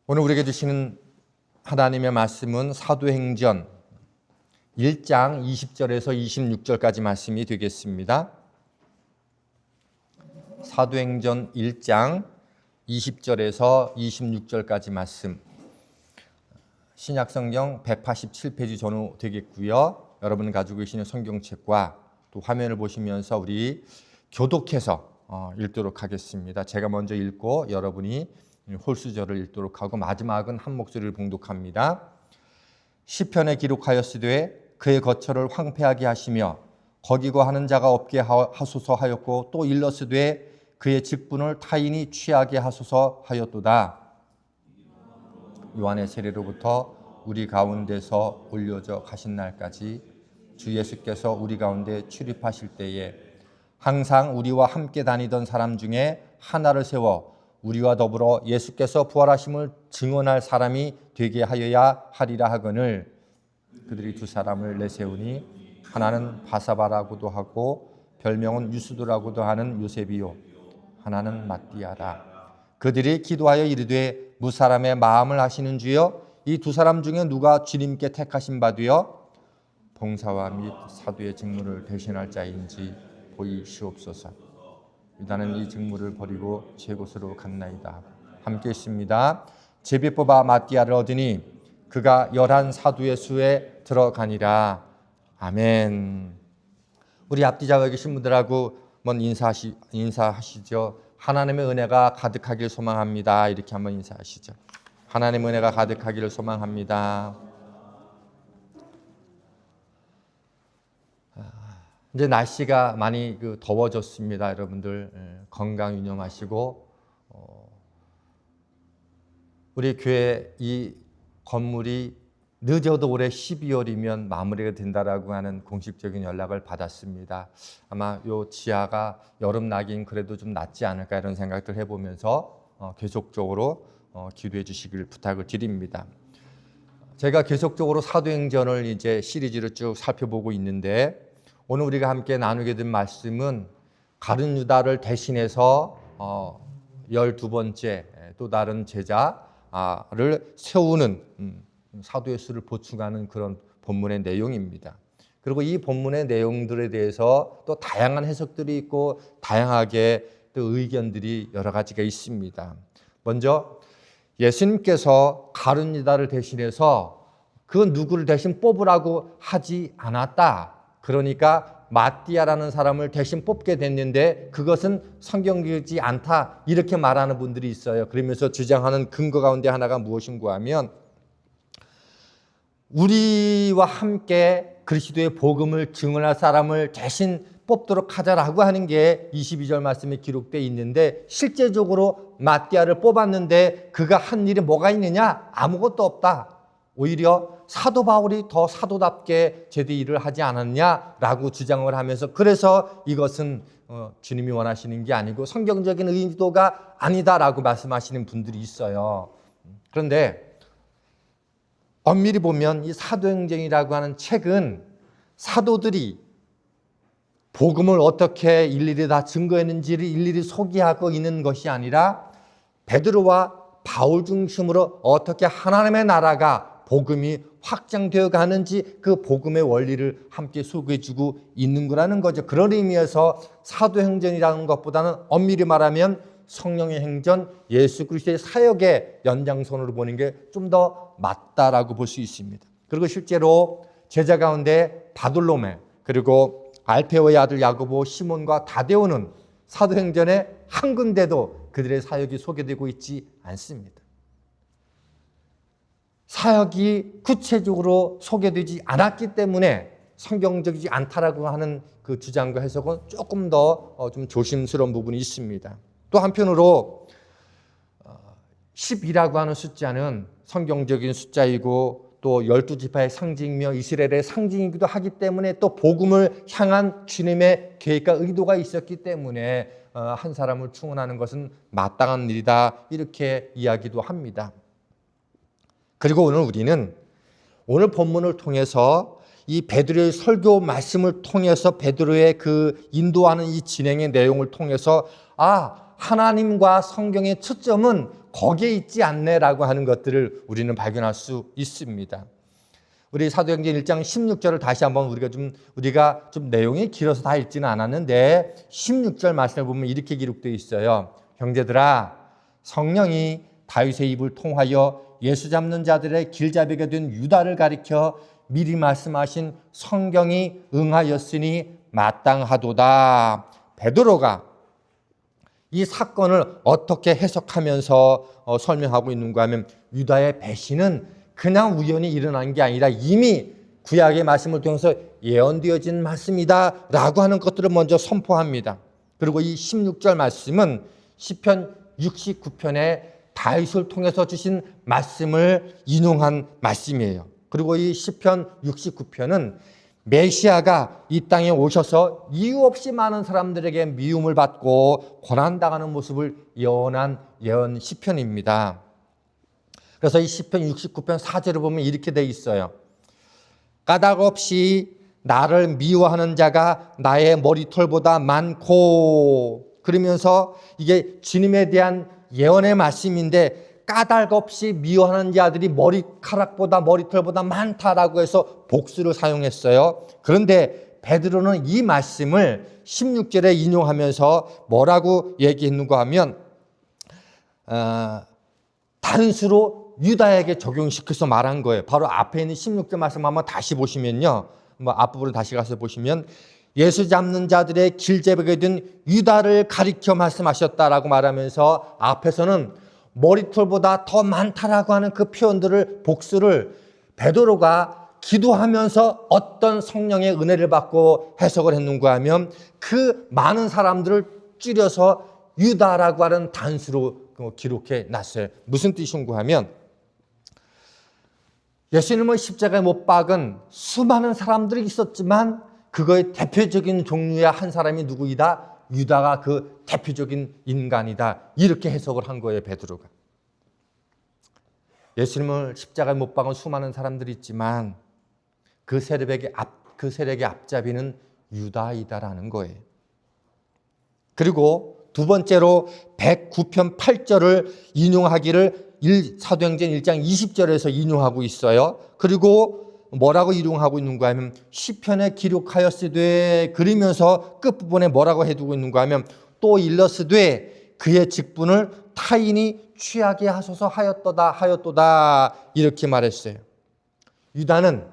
오늘 우리에게 주시는 하나님의 말씀은 사도행전 1장 20절에서 26절까지 말씀이 되겠습니다. 사도행전 1장 20절에서 26절까지 말씀, 신약성경 187페이지 전후 되겠고요. 여러분 가지고 계시는 성경책과 또 화면을 보시면서 우리 교독해서 읽도록 하겠습니다. 제가 먼저 읽고 여러분이 홀수절을 읽도록 하고 마지막은 한 목소리를 봉독합니다. 시편에 기록하였으되 그의 거처를 황폐하게 하시며 거기고 하는 자가 없게 하소서 하였고 또 일렀으되 그의 직분을 타인이 취하게 하소서 하였도다. 요한의 세례로부터 우리 가운데서 올려져 가신 날까지 주 예수께서 우리 가운데 출입하실 때에 항상 우리와 함께 다니던 사람 중에 하나를 세워 우리와 더불어 예수께서 부활하심을 증언할 사람이 되게 하여야 하리라 하거늘 그들이 두 사람을 내세우니 하나는 바사바라고도 하고 별명은 유스도라고도 하는 요셉이요 하나는 마띠아라. 그들이 기도하여 이르되 무사람의 마음을 아시는 주여 이 두 사람 중에 누가 주님께 택하신 바 되어 봉사와 및 사도의 직무를 대신할 자인지 보이시옵소서. 유다는 이 직무를 버리고 제 곳으로 갔나이다. 함께 있습니다. 제비 뽑아 마띠아를 얻으니 그가 11 사도의 수에 들어가니라. 아멘. 우리 앞뒤 자가 계신 분들하고 한번 인사하시죠. 하나님의 은혜가 가득하길 소망합니다. 이렇게 한번 인사하시죠. 하나님의 은혜가 가득하기를 소망합니다. 이제 날씨가 많이 더워졌습니다. 여러분들 건강 유념하시고 우리 교회 이 건물이 늦어도 올해 12월이면 마무리가 된다라고 하는 공식적인 연락을 받았습니다. 아마 요 지하가 여름 나긴 그래도 좀 낫지 않을까 이런 생각들 해보면서 계속적으로 기도해 주시길 부탁을 드립니다. 제가 계속적으로 사도행전을 이제 시리즈로 쭉 살펴보고 있는데 오늘 우리가 함께 나누게 된 말씀은 가룟 유다를 대신해서 12번째 또 다른 제자를 세우는 사도의 수를 보충하는 그런 본문의 내용입니다. 그리고 이 본문의 내용들에 대해서 또 다양한 해석들이 있고 다양하게 또 의견들이 여러 가지가 있습니다. 먼저 예수님께서 가룟 유다를 대신해서 그 누구를 대신 뽑으라고 하지 않았다. 그러니까 마띠아라는 사람을 대신 뽑게 됐는데 그것은 성경적이지 않다. 이렇게 말하는 분들이 있어요. 그러면서 주장하는 근거 가운데 하나가 무엇인가 하면 우리와 함께 그리스도의 복음을 증언할 사람을 대신 뽑도록 하자라고 하는 게 22절 말씀에 기록되어 있는데 실제적으로 마띠아를 뽑았는데 그가 한 일이 뭐가 있느냐? 아무것도 없다. 오히려 사도 바울이 더 사도답게 제대 일을 하지 않았냐라고 주장을 하면서 그래서 이것은 주님이 원하시는 게 아니고 성경적인 의도가 아니다라고 말씀하시는 분들이 있어요. 그런데 엄밀히 보면 이 사도행전이라고 하는 책은 사도들이 복음을 어떻게 일일이 다 증거했는지를 일일이 소개하고 있는 것이 아니라 베드로와 바울 중심으로 어떻게 하나님의 나라가 복음이 확장되어 가는지 그 복음의 원리를 함께 소개해주고 있는 거라는 거죠. 그런 의미에서 사도행전이라는 것보다는 엄밀히 말하면 성령의 행전, 예수 그리스도의 사역의 연장선으로 보는 게 좀 더 맞다라고 볼 수 있습니다. 그리고 실제로 제자 가운데 바돌로메 그리고 알페오의 아들 야고보, 시몬과 다데오는 사도행전에 한 군데도 그들의 사역이 소개되고 있지 않습니다. 사역이 구체적으로 소개되지 않았기 때문에 성경적이지 않다라고 하는 그 주장과 해석은 조금 더 좀 조심스러운 부분이 있습니다. 또 한편으로 10이라고 하는 숫자는 성경적인 숫자이고 또 12지파의 상징이며 이스라엘의 상징이기도 하기 때문에 또 복음을 향한 주님의 계획과 의도가 있었기 때문에 한 사람을 충원하는 것은 마땅한 일이다 이렇게 이야기도 합니다. 그리고 오늘 우리는 오늘 본문을 통해서 이 베드로의 설교 말씀을 통해서 베드로의 그 인도하는 이 진행의 내용을 통해서 하나님과 성경의 초점은 거기에 있지 않네라고 하는 것들을 우리는 발견할 수 있습니다. 우리 사도행전 1장 16절을 다시 한번 우리가 좀 내용이 길어서 다 읽지는 않았는데 16절 말씀을 보면 이렇게 기록되어 있어요. 형제들아, 성령이 다윗의 입을 통하여 예수 잡는 자들의 길잡이가 된 유다를 가리켜 미리 말씀하신 성경이 응하였으니 마땅하도다. 베드로가 이 사건을 어떻게 해석하면서 설명하고 있는가 하면 유다의 배신은 그냥 우연히 일어난 게 아니라 이미 구약의 말씀을 통해서 예언되어진 말씀이다 라고 하는 것들을 먼저 선포합니다. 그리고 이 16절 말씀은 시편 69편에 다윗을 통해서 주신 말씀을 인용한 말씀이에요. 그리고 이 시편 69편은 메시아가 이 땅에 오셔서 이유 없이 많은 사람들에게 미움을 받고 고난당하는 모습을 예언한 예언 시편입니다. 그래서 이 시편 69편 4절을 보면 이렇게 돼 있어요. 까닭 없이 나를 미워하는 자가 나의 머리털보다 많고, 그러면서 이게 주님에 대한 예언의 말씀인데 까닭 없이 미워하는 자들이 머리털보다 많다라고 해서 복수를 사용했어요. 그런데 베드로는 이 말씀을 16절에 인용하면서 뭐라고 얘기했는가 하면 단수로 유다에게 적용시켜서 말한 거예요. 바로 앞에 있는 16절 말씀 한번 다시 보시면요. 앞부분을 다시 가서 보시면 예수 잡는 자들의 길잡이가 된 유다를 가리켜 말씀하셨다라고 말하면서 앞에서는 머리털보다 더 많다라고 하는 그 표현들을 복수를 베드로가 기도하면서 어떤 성령의 은혜를 받고 해석을 했는가 하면 그 많은 사람들을 줄여서 유다라고 하는 단수로 기록해 놨어요. 무슨 뜻인가 하면 예수님을 십자가에 못 박은 수많은 사람들이 있었지만 그거의 대표적인 종류의 한 사람이 누구이다? 유다가 그 대표적인 인간이다. 이렇게 해석을 한 거예요, 베드로가. 예수님을 십자가에 못 박은 수많은 사람들이 있지만 그 세력의 앞잡이는 유다이다라는 거예요. 그리고 두 번째로 109편 8절을 인용하기를 사도행전 1장 20절에서 인용하고 있어요. 그리고 뭐라고 인용하고 있는가 하면 시편에 기록하였으되, 그러면서 끝부분에 뭐라고 해두고 있는가 하면 또 일러스되 그의 직분을 타인이 취하게 하소서 하였도다 이렇게 말했어요. 유다는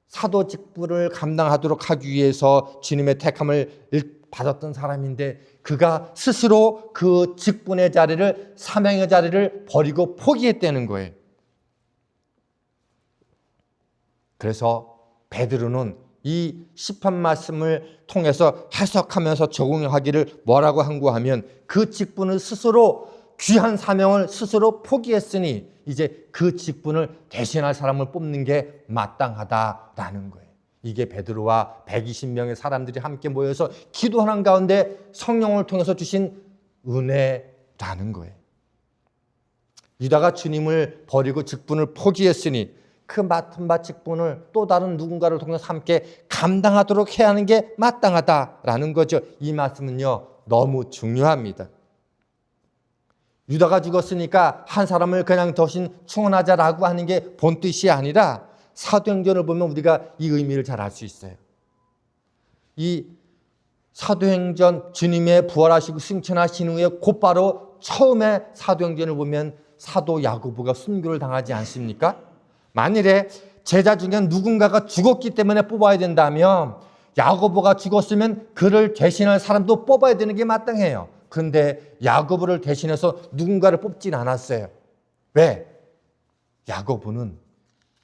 사도 직분을 감당하도록 하기 위해서 주님의 택함을 받았던 사람인데 그가 스스로 그 직분의 자리를, 사명의 자리를 버리고 포기했다는 거예요. 그래서 베드로는 이 시편 말씀을 통해서 해석하면서 적용하기를 뭐라고 한고 하면 그 직분을 스스로, 귀한 사명을 스스로 포기했으니 이제 그 직분을 대신할 사람을 뽑는 게 마땅하다라는 거예요. 이게 베드로와 120명의 사람들이 함께 모여서 기도하는 가운데 성령을 통해서 주신 은혜라는 거예요. 유다가 주님을 버리고 직분을 포기했으니 그 맡은 바 직분을 또 다른 누군가를 통해서 함께 감당하도록 해야 하는 게 마땅하다라는 거죠. 이 말씀은요, 너무 중요합니다. 유다가 죽었으니까 한 사람을 그냥 대신 충원하자라고 하는 게 본뜻이 아니라 사도행전을 보면 우리가 이 의미를 잘 알 수 있어요. 이 사도행전, 주님의 부활하시고 승천하신 후에 곧바로 처음에 사도행전을 보면 사도 야고보가 순교를 당하지 않습니까? 만일에 제자 중에 누군가가 죽었기 때문에 뽑아야 된다면 야고보가 죽었으면 그를 대신할 사람도 뽑아야 되는 게 마땅해요. 그런데 야고보를 대신해서 누군가를 뽑진 않았어요. 왜? 야고보는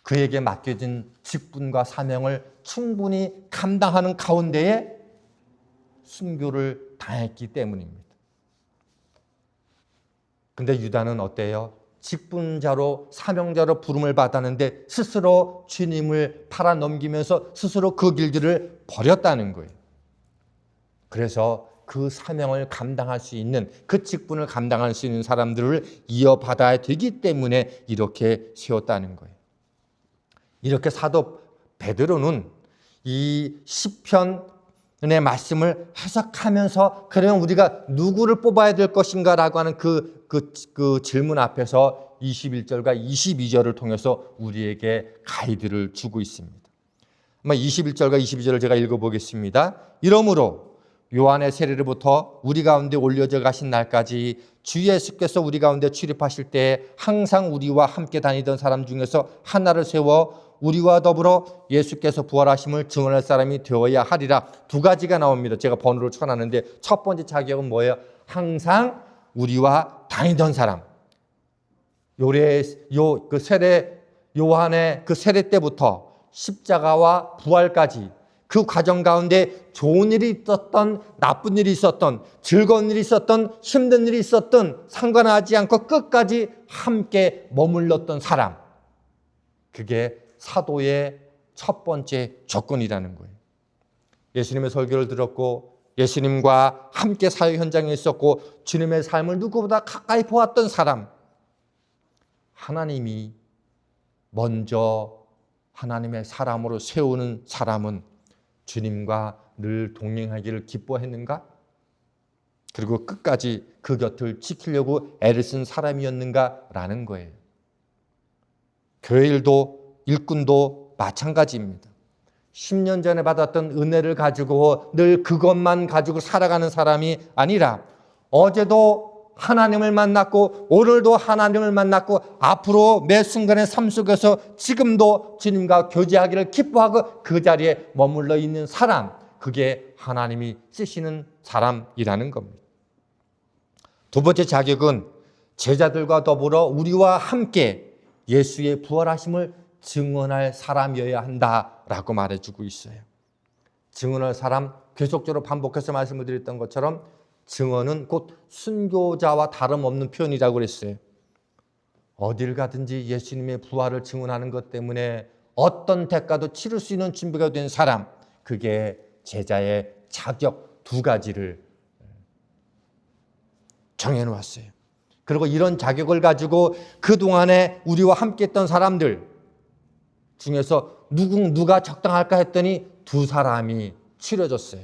그에게 맡겨진 직분과 사명을 충분히 감당하는 가운데에 순교를 당했기 때문입니다. 그런데 유다는 어때요? 직분자로, 사명자로 부름을 받았는데 스스로 주님을 팔아 넘기면서 스스로 그 길들을 버렸다는 거예요. 그래서 그 사명을 감당할 수 있는, 그 직분을 감당할 수 있는 사람들을 이어받아야 되기 때문에 이렇게 세웠다는 거예요. 이렇게 사도 베드로는 이 시편 은혜의 말씀을 해석하면서 그러면 우리가 누구를 뽑아야 될 것인가라고 하는 그 질문 앞에서 21절과 22절을 통해서 우리에게 가이드를 주고 있습니다. 21절과 22절을 제가 읽어보겠습니다. 이러므로 요한의 세례로부터 우리 가운데 올려져 가신 날까지 주 예수께서 우리 가운데 출입하실 때 항상 우리와 함께 다니던 사람 중에서 하나를 세워 우리와 더불어 예수께서 부활하심을 증언할 사람이 되어야 하리라. 두 가지가 나옵니다. 제가 번호를 쳐놨는데 첫 번째 자격은 뭐예요? 항상 우리와 다니던 사람. 요한의 그 세례 때부터 십자가와 부활까지 그 과정 가운데 좋은 일이 있었던, 나쁜 일이 있었던, 즐거운 일이 있었던, 힘든 일이 있었던 상관하지 않고 끝까지 함께 머물렀던 사람. 그게 사도의 첫 번째 조건이라는 거예요. 예수님의 설교를 들었고 예수님과 함께 사역 현장에 있었고 주님의 삶을 누구보다 가까이 보았던 사람. 하나님이 먼저 하나님의 사람으로 세우는 사람은 주님과 늘 동행하기를 기뻐했는가? 그리고 끝까지 그 곁을 지키려고 애를 쓴 사람이었는가라는 거예요. 교회 일도 일꾼도 마찬가지입니다. 10년 전에 받았던 은혜를 가지고 늘 그것만 가지고 살아가는 사람이 아니라 어제도 하나님을 만났고 오늘도 하나님을 만났고 앞으로 매 순간의 삶 속에서 지금도 주님과 교제하기를 기뻐하고 그 자리에 머물러 있는 사람, 그게 하나님이 쓰시는 사람이라는 겁니다. 두 번째 자격은 제자들과 더불어 우리와 함께 예수의 부활하심을 증언할 사람이어야 한다라고 말해주고 있어요. 증언할 사람, 계속적으로 반복해서 말씀을 드렸던 것처럼 증언은 곧 순교자와 다름없는 표현이라고 그랬어요. 어딜 가든지 예수님의 부활을 증언하는 것 때문에 어떤 대가도 치를 수 있는 준비가 된 사람, 그게 제자의 자격 두 가지를 정해놓았어요. 그리고 이런 자격을 가지고 그동안에 우리와 함께했던 사람들 중에서 누가 적당할까 했더니 두 사람이 치러졌어요.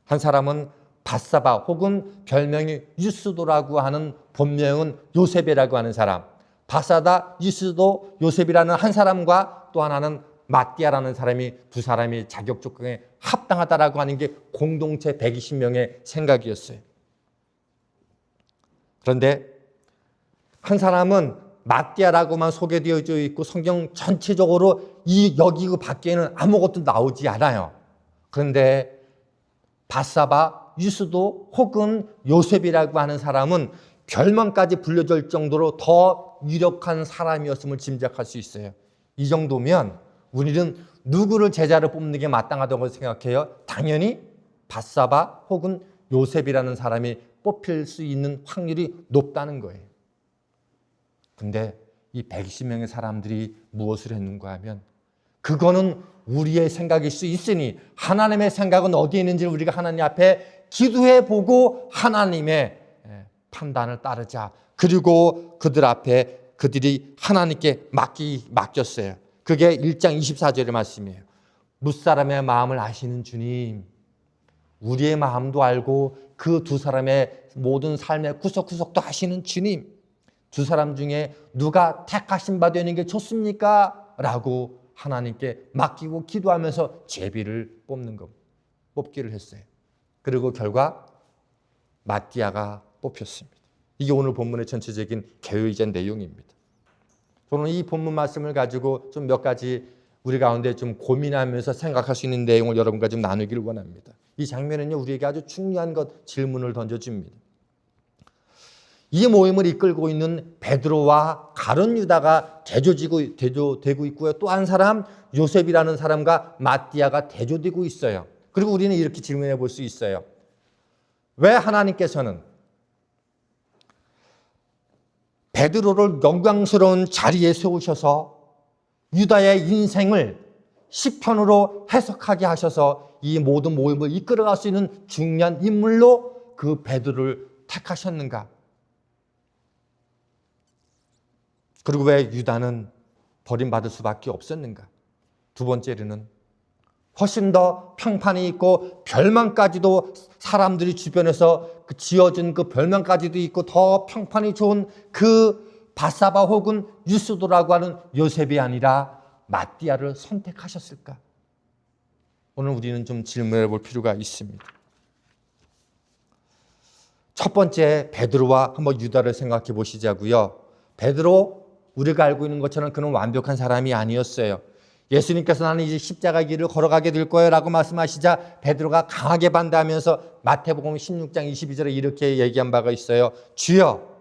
한 사람은 바사바 혹은 별명이 유스도라고 하는 본명은 요셉이라고 하는 사람, 바사다, 유스도, 요셉이라는 한 사람과 또 하나는 마띠아라는 사람이 두 사람이 자격 조건에 합당하다라고 하는 게 공동체 120명의 생각이었어요. 그런데 한 사람은 마띠아라고만 소개되어 있고 성경 전체적으로 여기 그 밖에는 아무것도 나오지 않아요. 그런데 바사바, 유스도 혹은 요셉이라고 하는 사람은 별명까지 불려질 정도로 더 유력한 사람이었음을 짐작할 수 있어요. 이 정도면 우리는 누구를 제자로 뽑는 게 마땅하다고 생각해요? 당연히 바사바 혹은 요셉이라는 사람이 뽑힐 수 있는 확률이 높다는 거예요. 근데 이 120명의 사람들이 무엇을 했는가 하면 그거는 우리의 생각일 수 있으니 하나님의 생각은 어디에 있는지 우리가 하나님 앞에 기도해 보고 하나님의 판단을 따르자. 그리고 그들 앞에 그들이 하나님께 맡겼어요. 그게 1장 24절의 말씀이에요. 무사람의 마음을 아시는 주님, 우리의 마음도 알고 그 두 사람의 모든 삶의 구석구석도 아시는 주님, 두 사람 중에 누가 택하신 바 되는 게 좋습니까? 라고 하나님께 맡기고 기도하면서 제비를 뽑기를 했어요. 그리고 결과 마띠아가 뽑혔습니다. 이게 오늘 본문의 전체적인 개요이자 내용입니다. 저는 이 본문 말씀을 가지고 좀 몇 가지 우리 가운데 좀 고민하면서 생각할 수 있는 내용을 여러분과 좀 나누기를 원합니다. 이 장면은요, 우리에게 아주 중요한 질문을 던져줍니다. 이 모임을 이끌고 있는 베드로와 가룟 유다가 대조되고 있고요. 또 한 사람 요셉이라는 사람과 마띠아가 대조되고 있어요. 그리고 우리는 이렇게 질문해 볼 수 있어요. 왜 하나님께서는 베드로를 영광스러운 자리에 세우셔서 유다의 인생을 시편으로 해석하게 하셔서 이 모든 모임을 이끌어갈 수 있는 중요한 인물로 그 베드로를 택하셨는가? 그리고 왜 유다는 버림받을 수밖에 없었는가? 두 번째로는 훨씬 더 평판이 있고 별명까지도 사람들이 주변에서 지어준 그 별명까지도 있고 더 평판이 좋은 그 바사바 혹은 유스도라고 하는 요셉이 아니라 마띠아를 선택하셨을까? 오늘 우리는 좀 질문해 볼 필요가 있습니다. 첫 번째, 베드로와 한번 유다를 생각해 보시자고요. 베드로, 우리가 알고 있는 것처럼 그는 완벽한 사람이 아니었어요. 예수님께서 나는 이제 십자가 길을 걸어가게 될 거예요 라고 말씀하시자 베드로가 강하게 반대하면서 마태복음 16장 22절에 이렇게 얘기한 바가 있어요. 주여,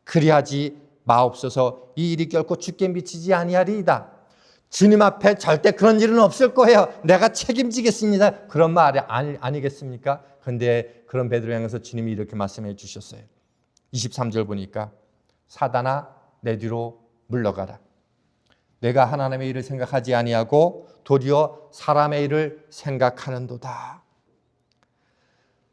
그리하지 마옵소서. 이 일이 결코 주께 미치지 아니하리이다. 주님 앞에 절대 그런 일은 없을 거예요. 내가 책임지겠습니다. 그런 말 아니겠습니까? 그런데 그런 베드로 향해서 주님이 이렇게 말씀해 주셨어요. 23절 보니까 사단아 내 뒤로 물러가라. 내가 하나님의 일을 생각하지 아니하고 도리어 사람의 일을 생각하는도다.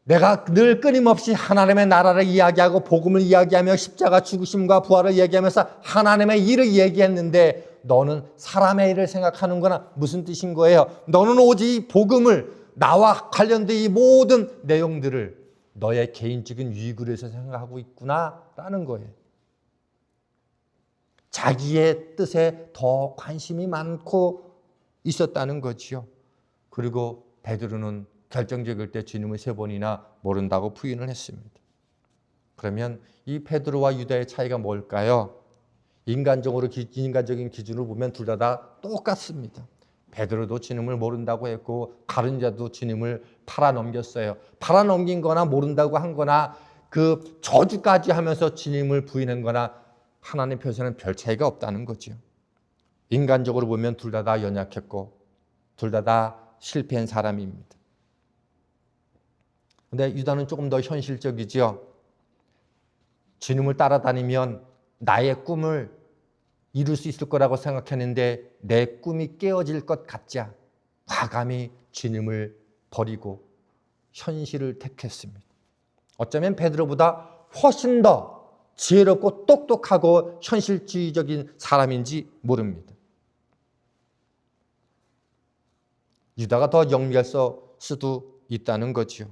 내가 늘 끊임없이 하나님의 나라를 이야기하고 복음을 이야기하며 십자가 죽으심과 부활을 얘기하면서 하나님의 일을 얘기했는데 너는 사람의 일을 생각하는구나. 무슨 뜻인 거예요? 너는 오직 복음을 나와 관련된 이 모든 내용들을 너의 개인적인 유익을 위해서 생각하고 있구나라는 거예요. 자기의 뜻에 더 관심이 많고 있었다는 거지요. 그리고 베드로는 결정적일 때 주님을 3번이나 모른다고 부인을 했습니다. 그러면 이 베드로와 유다의 차이가 뭘까요? 인간적인 기준으로 보면 둘 다 똑같습니다. 베드로도 주님을 모른다고 했고 다른 자도 주님을 팔아넘겼어요. 팔아넘긴 거나 모른다고 한 거나 그 저주까지 하면서 주님을 부인한 거나 하나님 표에서는 별 차이가 없다는 거죠. 인간적으로 보면 둘 다 연약했고 둘 다 실패한 사람입니다. 그런데 유다는 조금 더 현실적이죠. 주님을 따라다니면 나의 꿈을 이룰 수 있을 거라고 생각했는데 내 꿈이 깨어질 것 같자 과감히 주님을 버리고 현실을 택했습니다. 어쩌면 베드로보다 훨씬 더 지혜롭고 똑똑하고 현실주의적인 사람인지 모릅니다. 유다가 더 영리할 수도 있다는 거지요.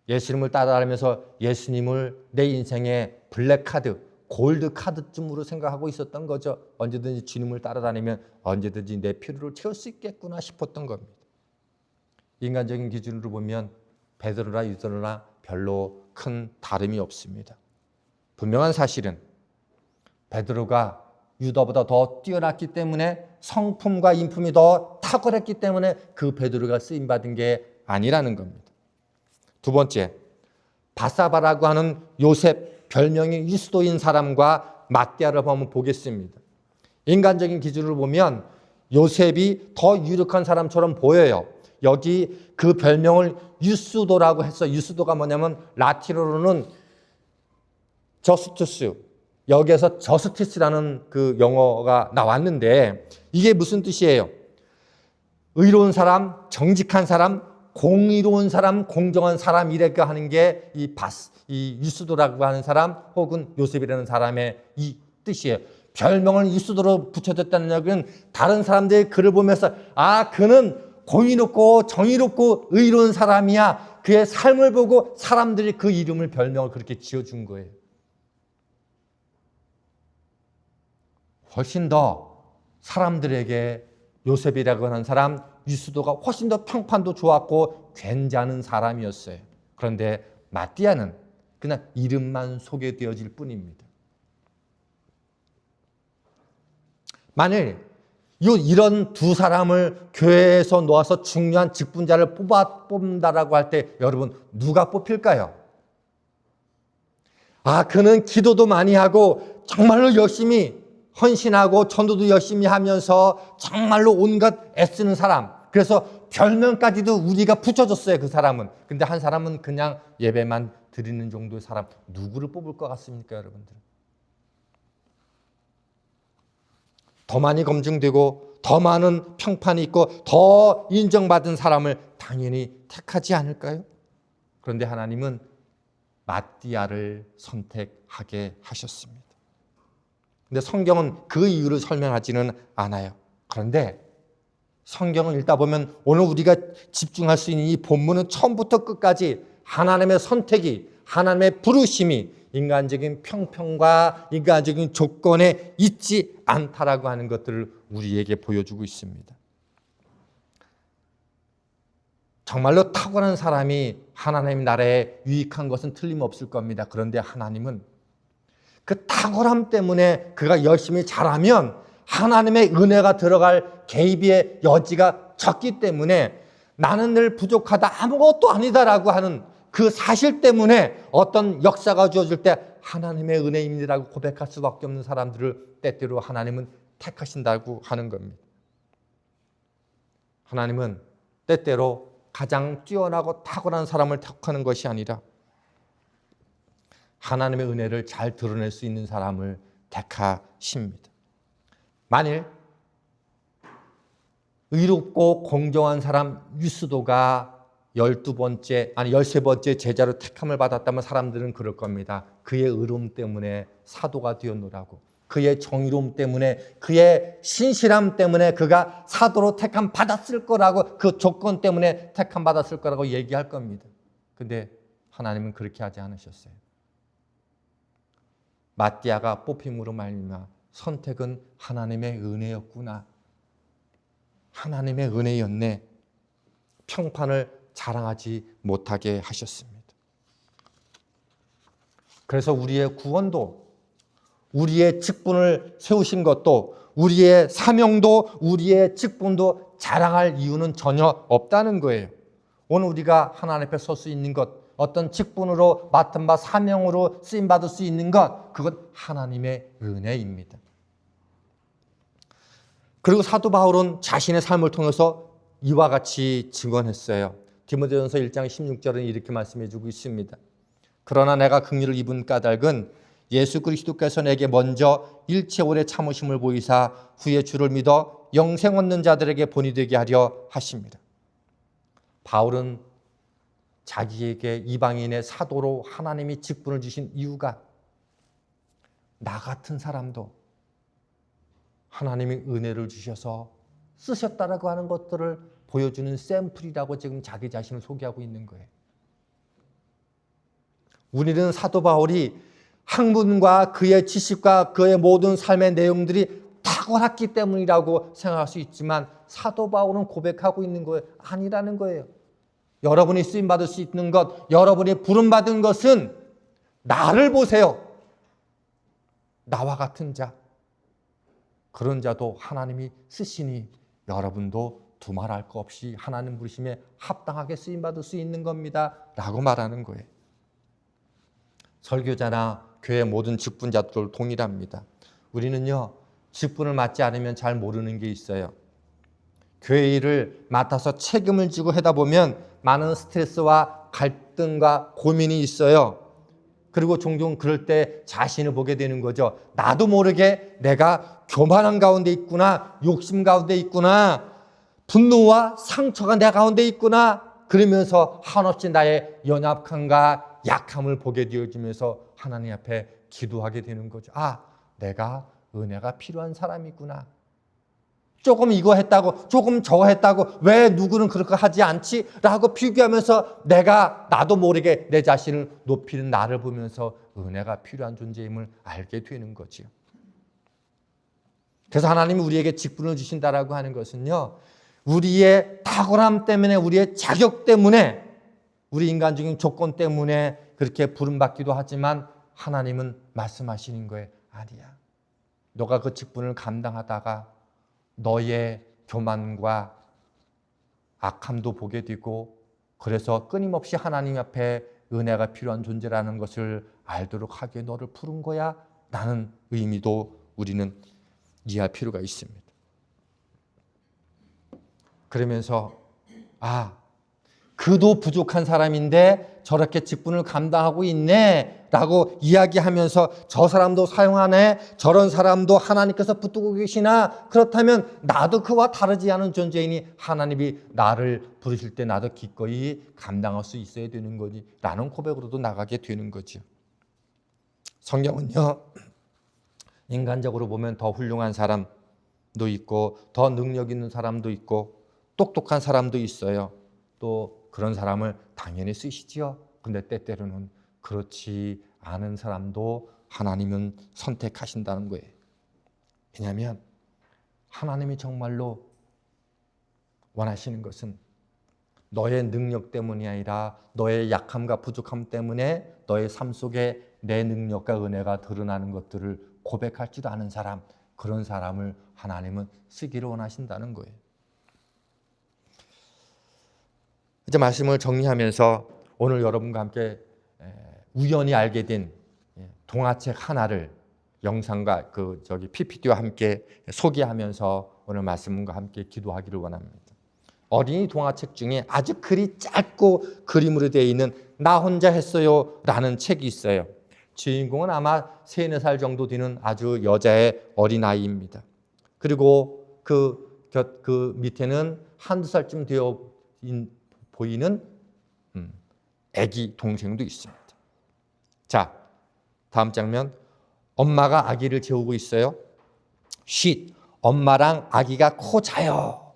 예수님을 따라다니면서 예수님을 내 인생의 블랙카드, 골드카드쯤으로 생각하고 있었던 거죠. 언제든지 주님을 따라다니면 언제든지 내 필요를 채울 수 있겠구나 싶었던 겁니다. 인간적인 기준으로 보면 베드로나 유다나 별로 큰 다름이 없습니다. 분명한 사실은 베드로가 유다보다 더 뛰어났기 때문에 성품과 인품이 더 탁월했기 때문에 그 베드로가 쓰임받은 게 아니라는 겁니다. 두 번째, 바사바라고 하는 요셉 별명이 유스도인 사람과 마띠아를 한번 보겠습니다. 인간적인 기준으로 보면 요셉이 더 유력한 사람처럼 보여요. 여기 그 별명을 유스도라고 해서 유스도가 뭐냐면 라틴어로는 저스투스, 여기에서 저스티스라는 그 영어가 나왔는데 이게 무슨 뜻이에요? 의로운 사람, 정직한 사람, 공의로운 사람, 공정한 사람 이렇게 하는 게 이 유스도라고 하는 사람 혹은 요셉이라는 사람의 이 뜻이에요. 별명을 유스도로 붙여줬다는 얘기는 다른 사람들의 글을 보면서 아, 그는 공의롭고 정의롭고 의로운 사람이야. 그의 삶을 보고 사람들이 그 이름을 별명을 그렇게 지어준 거예요. 훨씬 더 사람들에게 요셉이라고 하는 사람, 유스도가 훨씬 더 평판도 좋았고 괜찮은 사람이었어요. 그런데 마띠아는 그냥 이름만 소개되어질 뿐입니다. 만일 이런 두 사람을 교회에서 놓아서 중요한 직분자를 뽑는다라고 할 때 여러분 누가 뽑힐까요? 아, 그는 기도도 많이 하고 정말로 열심히 헌신하고 전도도 열심히 하면서 정말로 온갖 애쓰는 사람. 그래서 별명까지도 우리가 붙여줬어요, 그 사람은. 근데 한 사람은 그냥 예배만 드리는 정도의 사람. 누구를 뽑을 것 같습니까, 여러분들? 더 많이 검증되고 더 많은 평판이 있고 더 인정받은 사람을 당연히 택하지 않을까요? 그런데 하나님은 마띠아를 선택하게 하셨습니다. 근데 성경은 그 이유를 설명하지는 않아요. 그런데 성경을 읽다 보면 오늘 우리가 집중할 수 있는 이 본문은 처음부터 끝까지 하나님의 선택이, 하나님의 부르심이 인간적인 평평과 인간적인 조건에 있지 않다라고 하는 것들을 우리에게 보여주고 있습니다. 정말로 탁월한 사람이 하나님 나라에 유익한 것은 틀림없을 겁니다. 그런데 하나님은 그 탁월함 때문에 그가 열심히 잘하면 하나님의 은혜가 들어갈 개입의 여지가 적기 때문에 나는 늘 부족하다, 아무것도 아니다라고 하는 그 사실 때문에 어떤 역사가 주어질 때 하나님의 은혜입니다라고 고백할 수밖에 없는 사람들을 때때로 하나님은 택하신다고 하는 겁니다. 하나님은 때때로 가장 뛰어나고 탁월한 사람을 택하는 것이 아니라 하나님의 은혜를 잘 드러낼 수 있는 사람을 택하십니다. 만일 의롭고 공정한 사람 유스도가 13번째 제자로 택함을 받았다면 사람들은 그럴 겁니다. 그의 의로움 때문에 사도가 되었노라고. 그의 정의로움 때문에, 그의 신실함 때문에 그가 사도로 택함 받았을 거라고, 그 조건 때문에 택함 받았을 거라고 얘기할 겁니다. 근데 하나님은 그렇게 하지 않으셨어요. 마띠아가 뽑힘으로 말미암아 선택은 하나님의 은혜였구나. 하나님의 은혜였네. 평판을 자랑하지 못하게 하셨습니다. 그래서 우리의 구원도, 우리의 직분을 세우신 것도, 우리의 사명도, 우리의 직분도 자랑할 이유는 전혀 없다는 거예요. 오늘 우리가 하나님 앞에 설 수 있는 것, 어떤 직분으로 맡은 바 사명으로 쓰임받을 수 있는 것, 그건 하나님의 은혜입니다. 그리고 사도 바울은 자신의 삶을 통해서 이와 같이 증언했어요. 디모데전서 1장 16절은 이렇게 말씀해 주고 있습니다. 그러나 내가 긍휼을 입은 까닭은 예수 그리스도께서 내게 먼저 일체 오래 참으심을 보이사 후에 주를 믿어 영생 얻는 자들에게 본이 되게 하려 하십니다. 바울은 자기에게 이방인의 사도로 하나님이 직분을 주신 이유가 나 같은 사람도 하나님이 은혜를 주셔서 쓰셨다라고 하는 것들을 보여주는 샘플이라고 지금 자기 자신을 소개하고 있는 거예요. 우리는 사도 바울이 학문과 그의 지식과 그의 모든 삶의 내용들이 탁월했기 때문이라고 생각할 수 있지만 사도 바울은 고백하고 있는 거예요. 아니라는 거예요. 여러분이 쓰임받을 수 있는 것, 여러분이 부름받은 것은 나를 보세요. 나와 같은 자. 그런 자도 하나님이 쓰시니 여러분도 두말할 거 없이 하나님 부르심에 합당하게 쓰임받을 수 있는 겁니다. 라고 말하는 거예요. 설교자나 교회 모든 직분자들 동일합니다. 우리는요, 직분을 맡지 않으면 잘 모르는 게 있어요. 교회 일을 맡아서 책임을 지고 하다 보면 많은 스트레스와 갈등과 고민이 있어요. 그리고 종종 그럴 때 자신을 보게 되는 거죠. 나도 모르게 내가 교만한 가운데 있구나, 욕심 가운데 있구나, 분노와 상처가 내 가운데 있구나, 그러면서 한없이 나의 연약함과 약함을 보게 되어지면서 하나님 앞에 기도하게 되는 거죠. 아, 내가 은혜가 필요한 사람이구나. 조금 이거 했다고, 조금 저거 했다고, 왜 누구는 그렇게 하지 않지? 라고 비교하면서 나도 모르게 내 자신을 높이는 나를 보면서 은혜가 필요한 존재임을 알게 되는 거죠. 그래서 하나님이 우리에게 직분을 주신다라고 하는 것은요, 우리의 탁월함 때문에, 우리의 자격 때문에, 우리 인간적인 조건 때문에 그렇게 부름받기도 하지만 하나님은 말씀하시는 거예요. 아니야. 너가 그 직분을 감당하다가 너의 교만과 악함도 보게 되고, 그래서 끊임없이 하나님 앞에 은혜가 필요한 존재라는 것을 알도록 하기에 너를 부른 거야 라는 의미도 우리는 이해할 필요가 있습니다. 그러면서 그도 부족한 사람인데 저렇게 직분을 감당하고 있네 라고 이야기하면서 저 사람도 사용하네, 저런 사람도 하나님께서 붙들고 계시나, 그렇다면 나도 그와 다르지 않은 존재이니 하나님이 나를 부르실 때 나도 기꺼이 감당할 수 있어야 되는 거니 라는 고백으로도 나가게 되는 거죠. 성경은요, 인간적으로 보면 더 훌륭한 사람, 사람도 있고 더 능력 있는 사람도 있고 똑똑한 사람도 있어요. 또 그런 사람을 당연히 쓰시지요. 근데 때때로는 그렇지 않은 사람도 하나님은 선택하신다는 거예요. 왜냐하면 하나님이 정말로 원하시는 것은 너의 능력 때문이 아니라 너의 약함과 부족함 때문에 너의 삶 속에 내 능력과 은혜가 드러나는 것들을 고백할지도 않은 사람, 그런 사람을 하나님은 쓰기를 원하신다는 거예요. 이제 말씀을 정리하면서 오늘 여러분과 함께 우연히 알게 된 동화책 하나를 영상과 PPT와 함께 소개하면서 오늘 말씀과 함께 기도하기를 원합니다. 어린이 동화책 중에 아주 글이 짧고 그림으로 되어 있는 나 혼자 했어요 라는 책이 있어요. 주인공은 아마 3, 4살 정도 되는 아주 여자의 어린아이입니다. 그리고 그 밑에는 1, 2살쯤 되어 보이는 아기 동생도 있습니다. 자, 다음 장면. 엄마가 아기를 재우고 있어요. 쉿, 엄마랑 아기가 코 자요.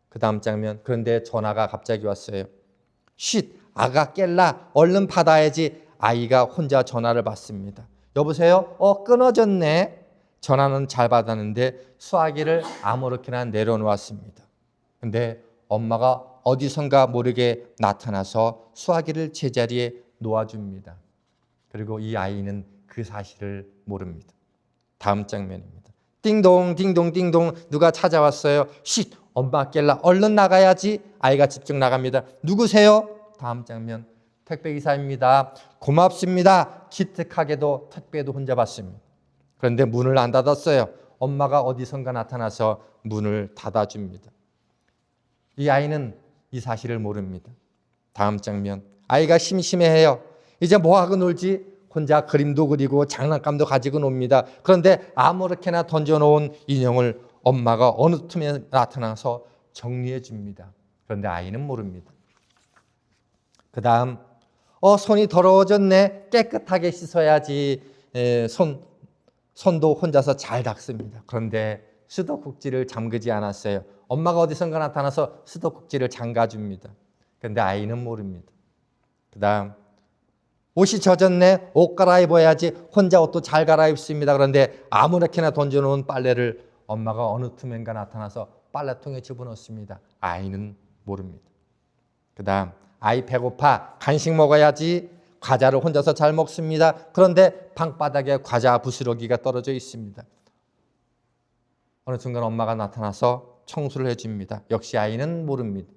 그 다음 장면. 그런데 전화가 갑자기 왔어요. 쉿, 아가 깰라, 얼른 받아야지. 아이가 혼자 전화를 받습니다. 여보세요? 끊어졌네. 전화는 잘 받았는데 수화기를 아무렇게나 내려놓았습니다. 근데 엄마가 어디선가 모르게 나타나서 수화기를 제자리에 놓아줍니다. 그리고 이 아이는 그 사실을 모릅니다. 다음 장면입니다. 띵동 띵동 띵동, 누가 찾아왔어요. 쉿, 엄마 깰라, 얼른 나가야지. 아이가 집중 나갑니다. 누구세요? 다음 장면. 택배기사입니다. 고맙습니다. 기특하게도 택배도 혼자 받습니다. 그런데 문을 안 닫았어요. 엄마가 어디선가 나타나서 문을 닫아줍니다. 이 아이는 이 사실을 모릅니다. 다음 장면. 아이가 심심해해요. 이제 뭐하고 놀지? 혼자 그림도 그리고 장난감도 가지고 놉니다. 그런데 아무렇게나 던져놓은 인형을 엄마가 어느 틈에 나타나서 정리해 줍니다. 그런데 아이는 모릅니다. 그 다음, 손이 더러워졌네. 깨끗하게 씻어야지. 손도 혼자서 잘 닦습니다. 그런데 수도꼭지를 잠그지 않았어요. 엄마가 어디선가 나타나서 수도꼭지를 잠가줍니다. 그런데 아이는 모릅니다. 그 다음, 옷이 젖었네. 옷 갈아입어야지. 혼자 옷도 잘 갈아입습니다. 그런데 아무렇게나 던져놓은 빨래를 엄마가 어느 틈엔가 나타나서 빨래통에 집어넣습니다. 아이는 모릅니다. 그 다음, 아이 배고파. 간식 먹어야지. 과자를 혼자서 잘 먹습니다. 그런데 방바닥에 과자 부스러기가 떨어져 있습니다. 어느 순간 엄마가 나타나서 청소를 해줍니다. 역시 아이는 모릅니다.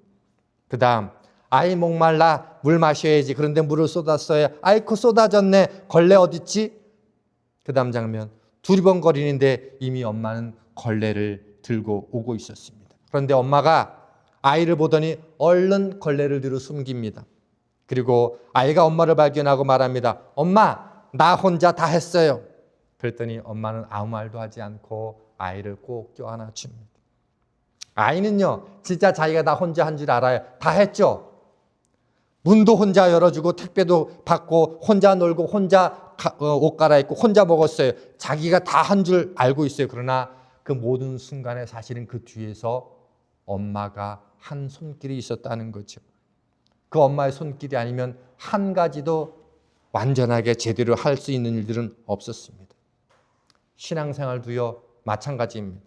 그 다음, 아이 목말라. 물 마셔야지. 그런데 물을 쏟았어요. 아이쿠 쏟아졌네. 걸레 어딨지? 그 다음 장면. 두리번거리는데 이미 엄마는 걸레를 들고 오고 있었습니다. 그런데 엄마가 아이를 보더니 얼른 걸레를 뒤로 숨깁니다. 그리고 아이가 엄마를 발견하고 말합니다. 엄마, 나 혼자 다 했어요. 그랬더니 엄마는 아무 말도 하지 않고 아이를 꼭 껴안아 줍니다. 아이는요, 진짜 자기가 다 혼자 한 줄 알아요. 다 했죠. 문도 혼자 열어주고 택배도 받고 혼자 놀고 혼자 옷 갈아입고 혼자 먹었어요. 자기가 다 한 줄 알고 있어요. 그러나 그 모든 순간에 사실은 그 뒤에서 엄마가 한 손길이 있었다는 거죠. 그 엄마의 손길이 아니면 한 가지도 완전하게 제대로 할 수 있는 일들은 없었습니다. 신앙생활도요, 마찬가지입니다.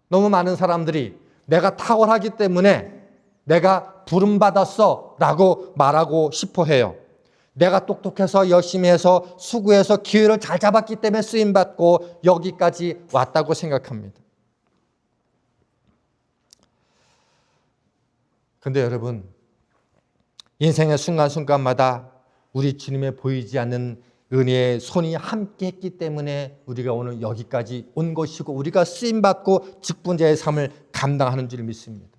너무 많은 사람들이 내가 탁월하기 때문에 내가 부름받았어 라고 말하고 싶어 해요. 내가 똑똑해서 열심히 해서 수고해서 기회를 잘 잡았기 때문에 쓰임받고 여기까지 왔다고 생각합니다. 그런데 여러분, 인생의 순간순간마다 우리 주님의 보이지 않는 은혜의 손이 함께 했기 때문에 우리가 오늘 여기까지 온 것이고 우리가 쓰임받고 직분자의 삶을 감당하는 줄 믿습니다.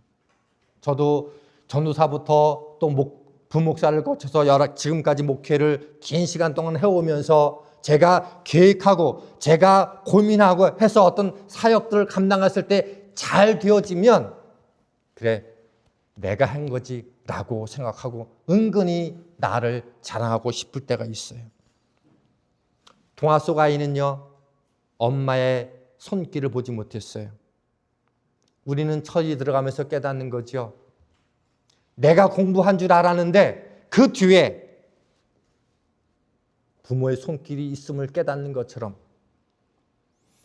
저도 전도사부터 또 부목사를 거쳐서 지금까지 목회를 긴 시간 동안 해오면서 제가 계획하고 제가 고민하고 해서 어떤 사역들을 감당했을 때 잘 되어지면 그래, 내가 한 거지 라고 생각하고 은근히 나를 자랑하고 싶을 때가 있어요. 동화 속 아이는요, 엄마의 손길을 보지 못했어요. 우리는 처지 들어가면서 깨닫는 거죠. 내가 공부한 줄 알았는데 그 뒤에 부모의 손길이 있음을 깨닫는 것처럼,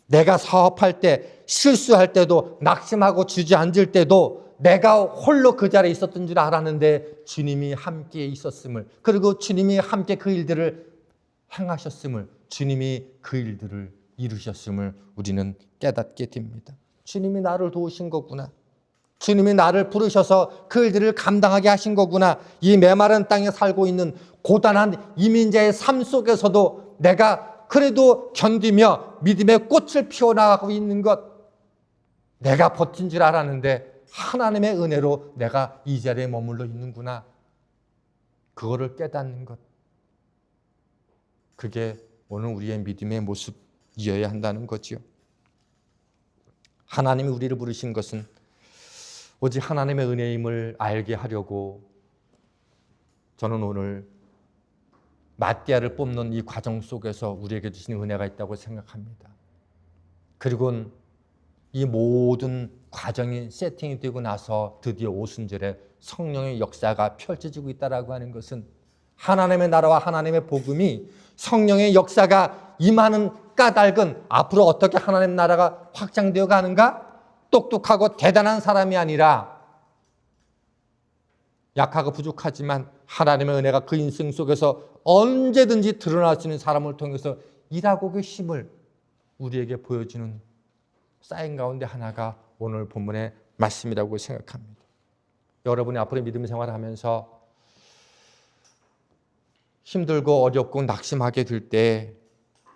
내가 사업할 때 실수할 때도 낙심하고 주저앉을 때도 내가 홀로 그 자리에 있었던 줄 알았는데 주님이 함께 있었음을, 그리고 주님이 함께 그 일들을 행하셨음을, 주님이 그 일들을 이루셨음을 우리는 깨닫게 됩니다. 주님이 나를 도우신 거구나. 주님이 나를 부르셔서 그 일들을 감당하게 하신 거구나. 이 메마른 땅에 살고 있는 고단한 이민자의 삶 속에서도 내가 그래도 견디며 믿음의 꽃을 피워나가고 있는 것, 내가 버틴 줄 알았는데 하나님의 은혜로 내가 이 자리에 머물러 있는구나. 그거를 깨닫는 것, 그게 오늘 우리의 믿음의 모습이어야 한다는 거지요. 하나님이 우리를 부르신 것은 오직 하나님의 은혜임을 알게 하려고 저는 오늘 마띠아를 뽑는 이 과정 속에서 우리에게 주신 은혜가 있다고 생각합니다. 그리고 이 모든 과정이 세팅이 되고 나서 드디어 오순절에 성령의 역사가 펼쳐지고 있다고 하는 것은 하나님의 나라와 하나님의 복음이, 성령의 역사가 임하는 까닭은 앞으로 어떻게 하나님 나라가 확장되어 가는가? 똑똑하고 대단한 사람이 아니라 약하고 부족하지만 하나님의 은혜가 그 인생 속에서 언제든지 드러날 수 있는 사람을 통해서 일하고 계심을 우리에게 보여주는 사인 가운데 하나가 오늘 본문의 말씀이라고 생각합니다. 여러분이 앞으로 믿음 생활을 하면서 힘들고 어렵고 낙심하게 될 때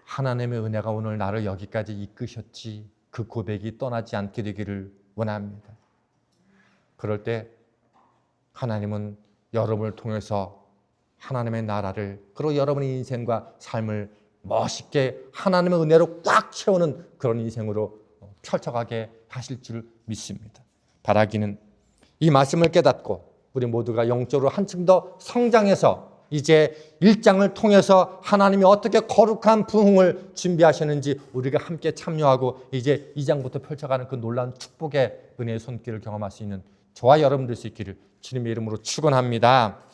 하나님의 은혜가 오늘 나를 여기까지 이끄셨지, 그 고백이 떠나지 않게 되기를 원합니다. 그럴 때 하나님은 여러분을 통해서 하나님의 나라를, 그리고 여러분의 인생과 삶을 멋있게 하나님의 은혜로 꽉 채우는 그런 인생으로 펼쳐가게 하실 줄 믿습니다. 바라기는 이 말씀을 깨닫고 우리 모두가 영적으로 한층 더 성장해서 이제 1장을 통해서 하나님이 어떻게 거룩한 부흥을 준비하셨는지 우리가 함께 참여하고 이제 2장부터 펼쳐가는 그 놀라운 축복의 은혜의 손길을 경험할 수 있는 저와 여러분 될 수 있기를 주님의 이름으로 축원합니다.